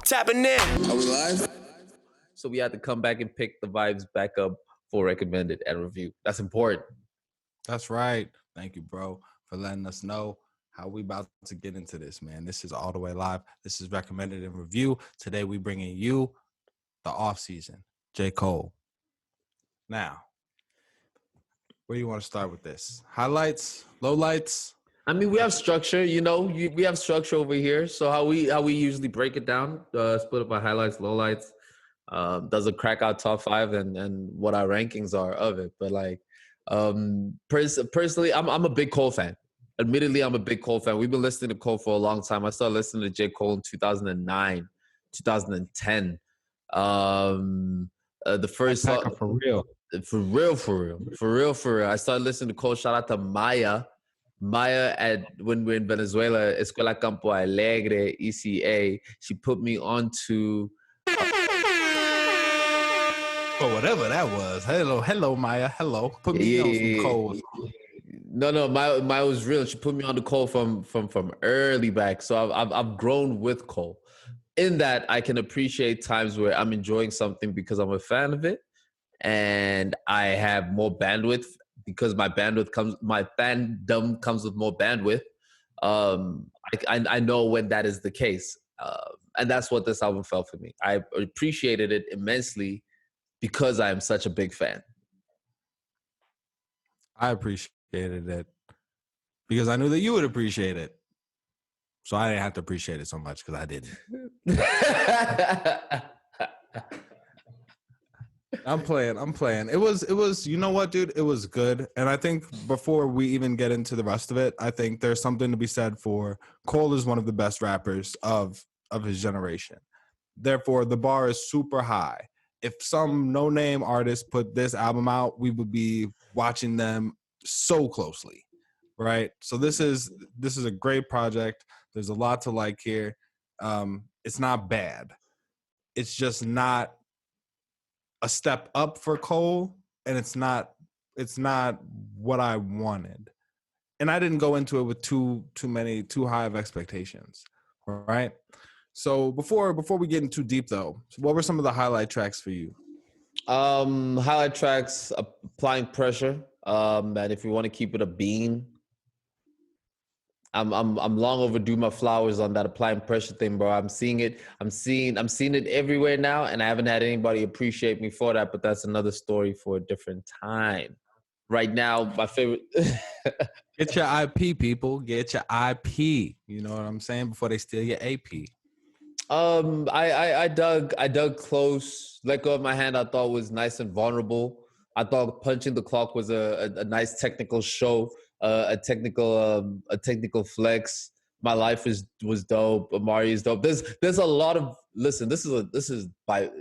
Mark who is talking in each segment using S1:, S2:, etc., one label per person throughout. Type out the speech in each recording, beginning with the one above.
S1: Tapping in.
S2: Are we live?
S3: So we had to come back and pick the vibes back up for recommended and review. That's important.
S4: That's right. Thank you, bro, for letting us know how we about to get into this, man. This is All the Way Live. This is recommended and review. Today we bringing you the off season, J. Cole. Now, where do you want to start with this? Highlights, lowlights?
S3: I mean, we have structure, we have structure over here. So how we usually break it down, split up our highlights, lowlights, does a crack out top five and what our rankings are of it. But like, personally, I'm a big Cole fan. Admittedly, I'm a big Cole fan. We've been listening to Cole for a long time. I started listening to J. Cole in 2009, 2010. The first song,
S4: for real.
S3: For real. I started listening to Cole. Shout out to Maya when we're in Venezuela, Escuela Campo Alegre, ECA. She put me onto
S4: whatever that was. Hello, Maya. Hello. Put me on some Cole.
S3: No, Maya was real. She put me on the Cole from early back. So I've grown with Cole. In that, I can appreciate times where I'm enjoying something because I'm a fan of it, and I have more bandwidth because my fandom comes with more bandwidth. I know when that is the case, and that's what this album felt for me. I appreciated it immensely because I am such a big fan.
S4: I appreciated it because I knew that you would appreciate it. So I didn't have to appreciate it so much because I didn't. I'm playing. It was, you know what, dude? It was good. And I think before we even get into the rest of it, I think there's something to be said for Cole is one of the best rappers of his generation. Therefore, the bar is super high. If some no-name artist put this album out, we would be watching them so closely, right? So this is a great project. There's a lot to like here. It's not bad. It's just not a step up for Cole, and it's not what I wanted. And I didn't go into it with too high of expectations, right? So before we get in too deep though, what were some of the highlight tracks for you?
S3: Highlight tracks, Applying Pressure. And if you want to keep it a bean, I'm long overdue my flowers on that Applying Pressure thing, bro. I'm seeing it everywhere now, and I haven't had anybody appreciate me for that, but that's another story for a different time. Right now, my favorite
S4: Get your IP, people. Get your IP. You know what I'm saying? Before they steal your AP.
S3: I dug Close. Let Go of My Hand I thought was nice and vulnerable. I thought Punching the Clock was a nice technical show. A technical flex. My Life was dope. Amari is dope. There's a lot of this is by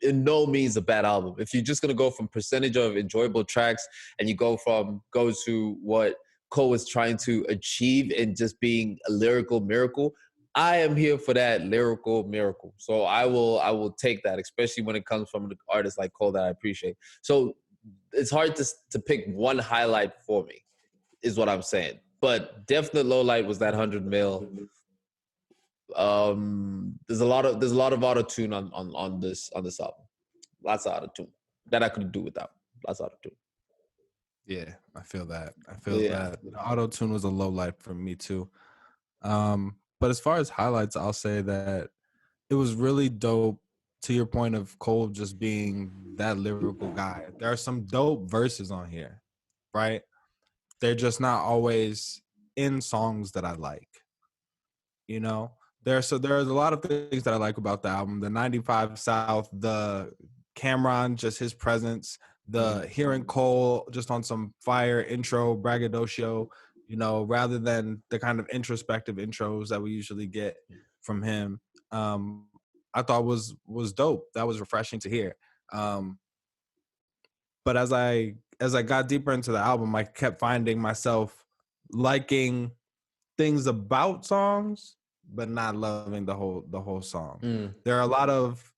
S3: in no means a bad album. If you're just gonna go from percentage of enjoyable tracks and you go to what Cole was trying to achieve in just being a lyrical miracle, I am here for that lyrical miracle. So I will take that, especially when it comes from an artist like Cole that I appreciate. So it's hard to pick one highlight for me, is what I'm saying. But definite low light was that 100 mil. There's a lot of auto tune on this album. Lots of auto tune that I could do without. Lots of auto tune.
S4: Yeah, I feel that. The auto tune was a low light for me too. But as far as highlights, I'll say that it was really dope. To your point of Cole just being that lyrical guy, there are some dope verses on here, right? They're just not always in songs that I like. You know, there's a lot of things that I like about the album. The 95 South, the Cameron, just his presence, the hearing Cole just on some fire intro, braggadocio, you know, rather than the kind of introspective intros that we usually get from him. I thought was dope. That was refreshing to hear. But as I got deeper into the album, I kept finding myself liking things about songs, but not loving the whole song. There are a lot of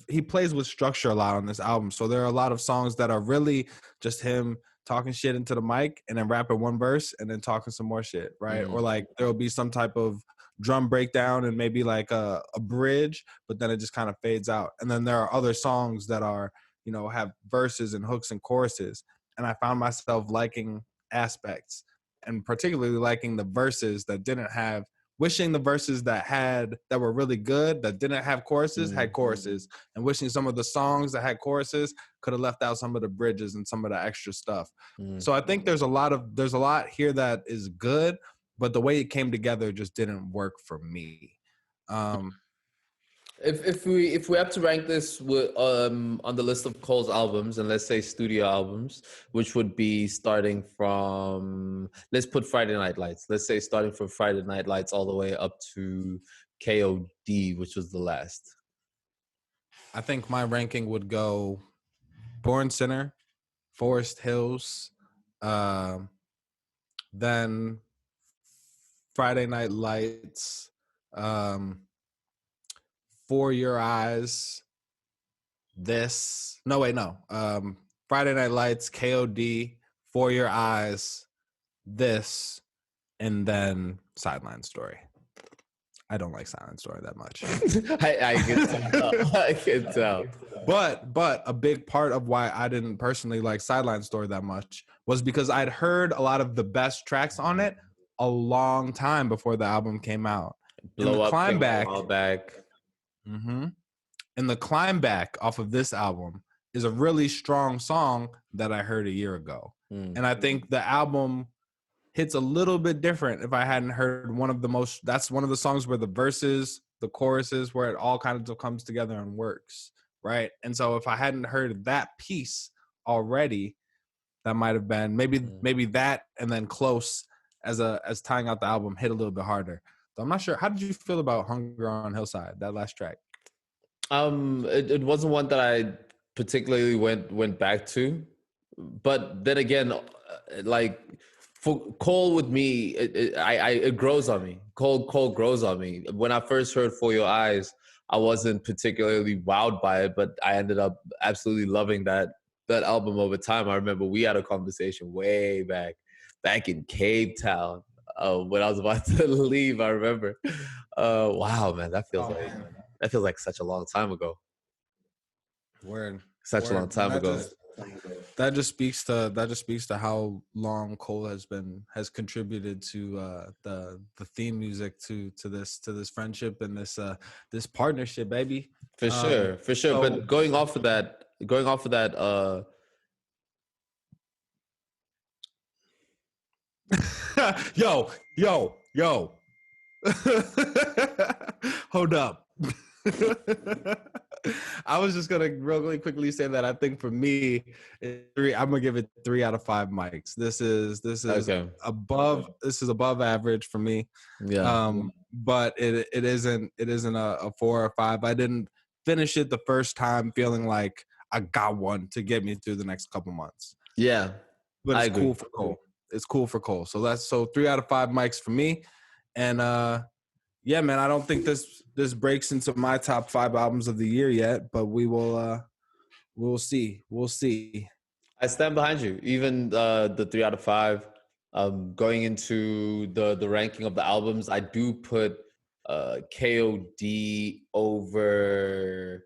S4: he plays with structure a lot on this album. So there are a lot of songs that are really just him talking shit into the mic and then rapping one verse and then talking some more shit, right? Or like there'll be some type of drum breakdown and maybe like a bridge, but then it just kind of fades out. And then there are other songs that are, you know, have verses and hooks and choruses. And I found myself liking aspects and particularly liking the verses that didn't have, wishing the verses that were really good, that didn't have choruses, had choruses, and wishing some of the songs that had choruses could have left out some of the bridges and some of the extra stuff. So I think there's a lot here that is good, but the way it came together just didn't work for me.
S3: If we have to rank this with, on the list of Cole's albums, and let's say studio albums, which would be starting from, let's put Friday Night Lights. Let's say starting from Friday Night Lights all the way up to KOD, which was the last.
S4: I think my ranking would go Born Sinner, Forest Hills, then Friday Night Lights, For Your Eyes, Friday Night Lights, KOD, For Your Eyes, this, and then Sideline Story. I don't like Silent Story that much.
S3: I can tell. I can tell.
S4: But a big part of why I didn't personally like Sideline Story that much was because I'd heard a lot of the best tracks on it a long time before the album came out.
S3: Blow Up,
S4: Climb Back. And the Climb Back off of this album is a really strong song that I heard a year ago. And I think the album hits a little bit different if I hadn't heard that's one of the songs where the verses, the choruses, where it all kind of comes together and works, right? And so if I hadn't heard that piece already, that might have been maybe that and then Close as tying out the album hit a little bit harder. So I'm not sure. How did you feel about Hunger on Hillside, that last track?
S3: It wasn't one that I particularly went back to, but then again, like for Cole with me, it grows on me. Cole grows on me. When I first heard For Your Eyes, I wasn't particularly wowed by it, but I ended up absolutely loving that album over time. I remember we had a conversation way back in Cape Town when I was about to leave. I remember. Wow, man, that feels like such a long time ago.
S4: Word.
S3: Such a long time ago.
S4: That just speaks to how long Cole has contributed to the theme music to this friendship and this partnership, baby.
S3: For sure. So, but going off of that,
S4: yo. Hold up. I was just gonna really quickly say that I think for me, I'm gonna give it 3 out of 5 mics. This is
S3: okay.
S4: above average for me.
S3: Yeah.
S4: But it isn't a 4 or 5. I didn't finish it the first time feeling like I got one to get me through the next couple months.
S3: Yeah.
S4: But it's cool for Cole. It's cool for Cole. So 3 out of 5 mics for me. And yeah, man, I don't think this breaks into my top 5 albums of the year yet, but we'll see. We'll see.
S3: I stand behind you. Even the 3 out of 5. Going into the ranking of the albums, I do put KOD over.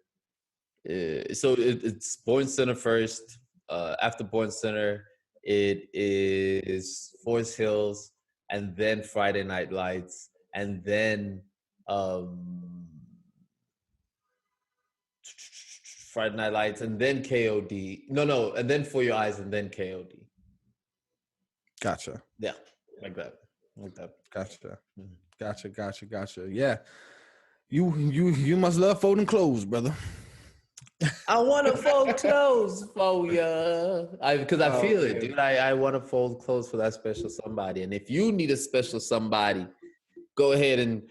S3: So it's Born Sinner first. After Born Sinner, it is Forest Hills, and then Friday Night Lights, and then Friday Night Lights, and then KOD. No, and then For Your Eyes, and then KOD.
S4: Gotcha.
S3: Yeah, like that.
S4: Gotcha. Gotcha. Yeah, you must love folding clothes, brother.
S3: I want to fold clothes for you. Because I feel it, dude. I want to fold clothes for that special somebody. And if you need a special somebody, go ahead and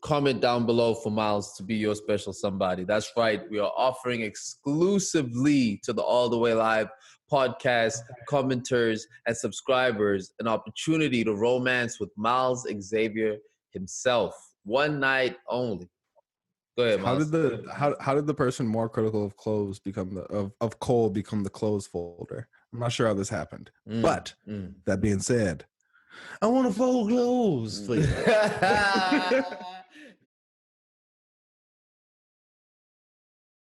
S3: comment down below for Miles to be your special somebody. That's right. We are offering exclusively to the All the Way Live podcast commenters and subscribers an opportunity to romance with Miles Xavier himself. One night only. Go ahead, Miles.
S4: How did the person more critical of clothes become of Cole become the clothes folder? I'm not sure how this happened. But that being said,
S1: I want to fold clothes, please.